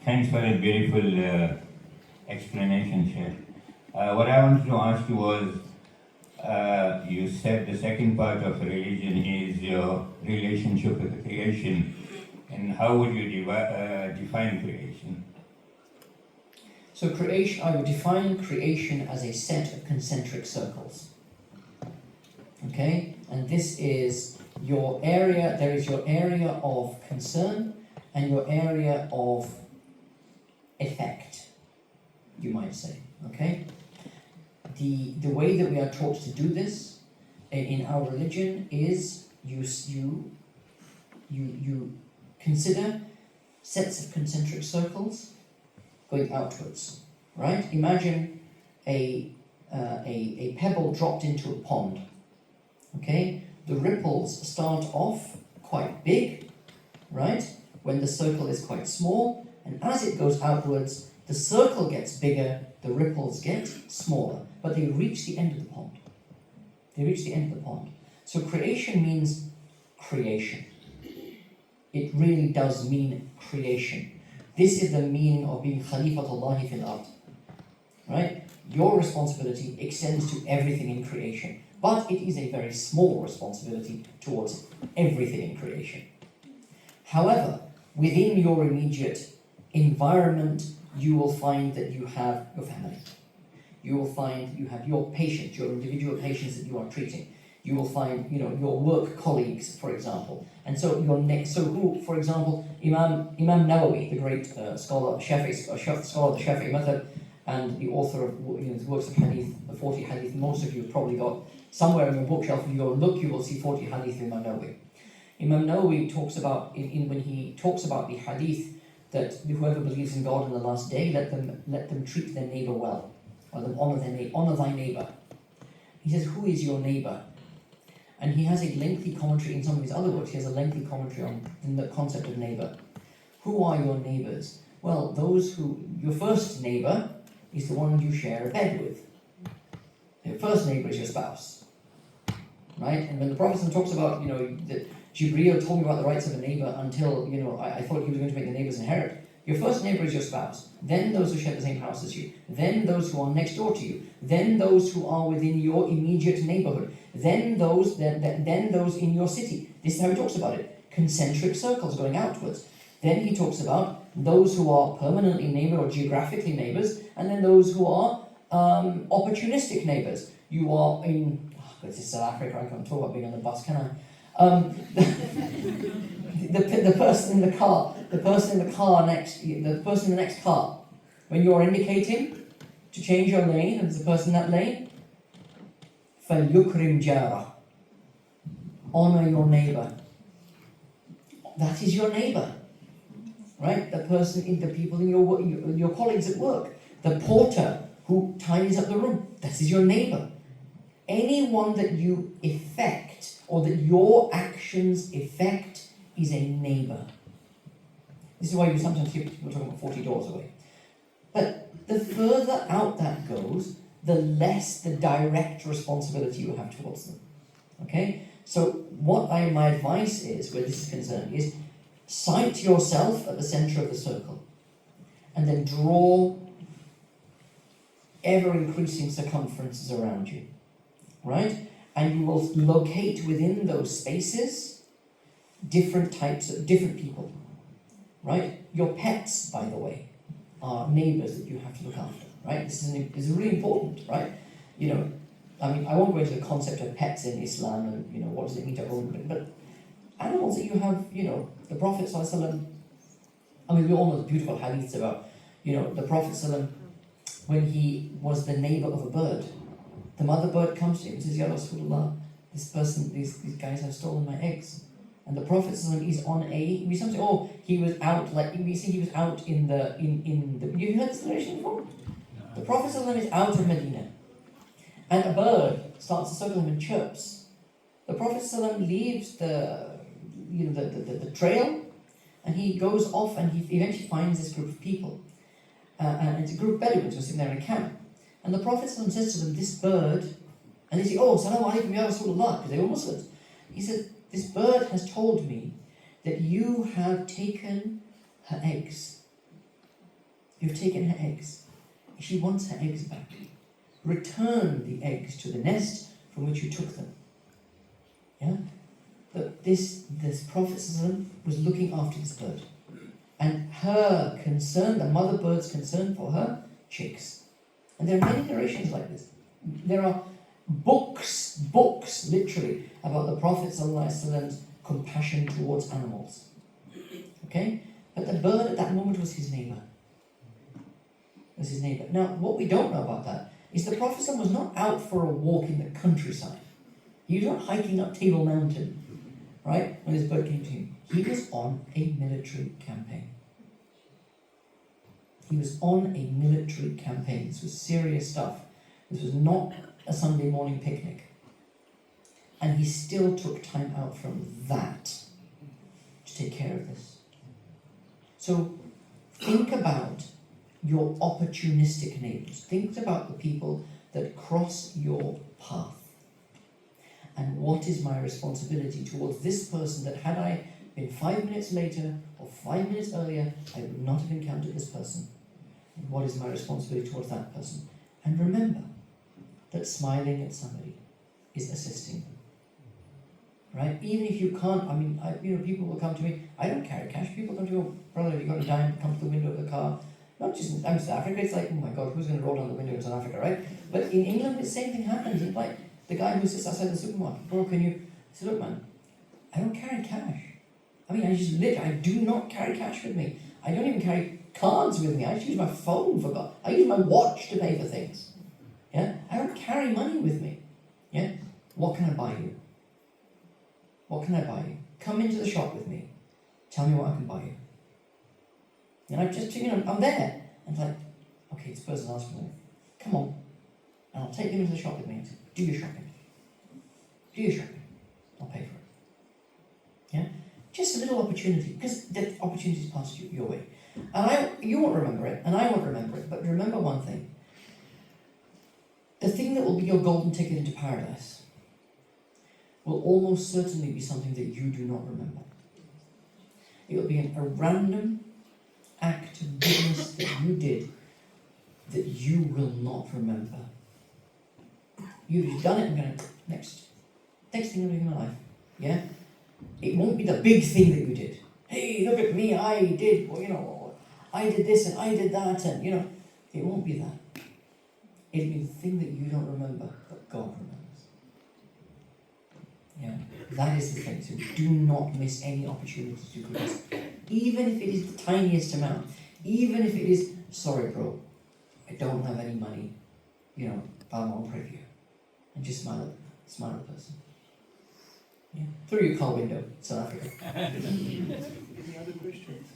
Thanks for that beautiful explanation, Sheikh. What I wanted to ask you was, you said the second part of religion is your relationship with the creation. And how would you define creation? So creation, I would define creation as a set of concentric circles. Okay? And this is your area, there is your area of concern and your area of effect, you might say. Okay? The way that we are taught to do this in our religion is you consider sets of concentric circles going outwards, right? Imagine a pebble dropped into a pond. Okay, the ripples start off quite big, right? When the circle is quite small, and as it goes outwards, the circle gets bigger, the ripples get smaller, but they reach the end of the pond. They reach the end of the pond. So creation means creation. It really does mean creation. This is the meaning of being Khalifatullahi fil ard. Right? Your responsibility extends to everything in creation, but it is a very small responsibility towards everything in creation. However, within your immediate environment, you will find that you have your family. You will find you have your patients, your individual patients that you are treating. You will find, your work colleagues, for example. And so for example, Imam Nawawi, the great scholar, scholar of the Shafi'i method, and the author of the works of hadith, the 40 hadith. Most of you have probably got somewhere in your bookshelf. If you go and look, you will see 40 hadith of Imam Nawawi. Imam Nawawi talks about when he talks about the hadith that whoever believes in God in the last day, let them treat their neighbor well, or them honor thy neighbor. He says, who is your neighbor? And he has a lengthy commentary in some of his other works. He has a lengthy commentary on the concept of neighbor. Who are your neighbors? Well, your first neighbor is the one you share a bed with. Your first neighbor is your spouse, right? And when the Prophet talks about, that Jibreel told me about the rights of a neighbor until, I thought he was going to make the neighbors inherit. Your first neighbor is your spouse, then those who share the same house as you, then those who are next door to you, then those who are within your immediate neighborhood, then those in your city. This is how he talks about it. Concentric circles going outwards. Then he talks about those who are permanently neighbor or geographically neighbors, and then those who are opportunistic neighbors. You are in, this is South Africa, I can't talk about being on the bus, can I? The person in the car, the person in the next car, when you're indicating to change your lane, and there's a person in that lane, فَلْيُكْرِمْ جَارَهُ. Honor your neighbor. That is your neighbor, right? The people in your colleagues at work, the porter who tidies up the room, that is your neighbor. Anyone that you effect or that your actions effect is a neighbor. This is why you sometimes hear people talking about 40 doors away. But the further out that goes, the less the direct responsibility you have towards them. Okay? So my advice is, where this is concerned, is sight yourself at the center of the circle and then draw ever-increasing circumferences around you. Right? And you will locate within those spaces different people. Right? Your pets, by the way, are neighbors that you have to look after. Right? This is really important, right? I won't go into the concept of pets in Islam and what does it mean to own, but animals that you have, the Prophet ﷺ, we all know the beautiful hadiths about, the Prophet ﷺ, when he was the neighbor of a bird, the mother bird comes to him and says, Ya Rasulullah, these guys have stolen my eggs. And the Prophet is on he was out, he was out in the, you heard this narration before? No. The Prophet is out of Medina, and a bird starts to circle him and chirps. The Prophet leaves the trail, and he goes off, and he eventually finds this group of people. And it's a group of Bedouins who are sitting there in a camp. And the Prophet says to them, this bird, and they say, oh, Salaam alaikum ya Rasulullah, because they were Muslims. He said, this bird has told me that you have taken her eggs. You've taken her eggs. She wants her eggs back. Return the eggs to the nest from which you took them. Yeah? But this Prophet was looking after this bird. And her concern, the mother bird's concern for her chicks. And there are many narrations like this. There are books, literally, about the Prophet's compassion towards animals. Okay? But the bird at that moment was his neighbour. Now, what we don't know about that is the Prophet was not out for a walk in the countryside. He was not hiking up Table Mountain, right, when this bird came to him. He was on a military campaign. This was serious stuff. This was not a Sunday morning picnic. And he still took time out from that to take care of this. So think about your opportunistic neighbours. Think about the people that cross your path. And what is my responsibility towards this person that had I been 5 minutes later or 5 minutes earlier, I would not have encountered this person. And what is my responsibility towards that person? And remember that smiling at somebody is assisting them. Right? Even if you can't, people will come to me, I don't carry cash. People come to me, oh, brother, have you got a dime? Come to the window of the car. Not just in South Africa, it's like, oh my God, who's going to roll down the window in South Africa, right? But in England, the same thing happens. It's like the guy who sits outside the supermarket, bro, can you? I said, look, man, I don't carry cash. I do not carry cash with me. I don't even carry cards with me. I just use my phone for God. I use my watch to pay for things. Yeah? I don't carry money with me. Yeah? What can I buy you? What can I buy you? Come into the shop with me. Tell me what I can buy you. And I'm there. And it's like, okay, this person's asking me. Come on. And I'll take them into the shop with me and say, do your shopping. I'll pay for it. Yeah? Just a little opportunity, because the opportunity's passed your way. And you won't remember it, and I won't remember it, but remember one thing. The thing that will be your golden ticket into paradise will almost certainly be something that you do not remember. It will be a random act of goodness that you did that you will not remember. You've done it and going, next thing I'm doing in my life. Yeah? It won't be the big thing that you did. Hey, look at me, I did this and I did that, and it won't be that. It'll be the thing that you don't remember, but God remembers. Yeah? That is the thing. So do not miss any opportunity to do goodness. Even if it is the tiniest amount. Even if it is, sorry bro, I don't have any money. But I want to pray for you. And just smile at the person. Yeah. Through your car window, South Africa. Any other questions?